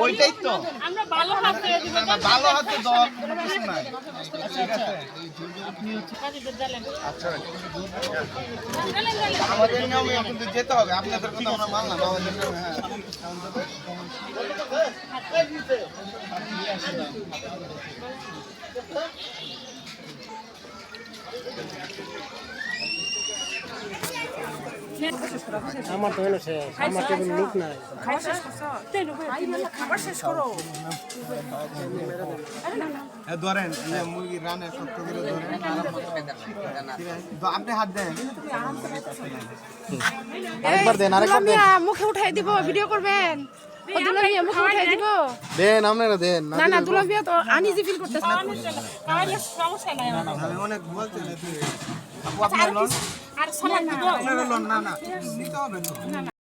ওইটাই তো আমরা ভালো হাতে দিব ভালো হাতে দাও কোনো কিছু নাই ঠিক আছে আচ্ছা আমাদের নিয়মে কিন্তু যেতে হবে আপনাদের কথা আমরা মানলাম আমাদের নিয়মে আমার তো হলো শেষ আমার টেবিল লোক নাই খাবার শেষ করো ধরেন মুরগি রানে শক্ত করে ধরেন তো আপনি হাত দেন আরেকবার দেন আরেকবার দেন মুখে উঠাই দিব ভিডিও করবেন দুলামিয়া মুখে উঠাই দিব দেন আপনারা দেন না না দুলামিয়া তো আনইজি ফিল করতেছে সমস্যা নাই আমি অনেক বলতে আপু আপনার লোন আর সালাদ দিব আপনার লোন না না নিতে হবে না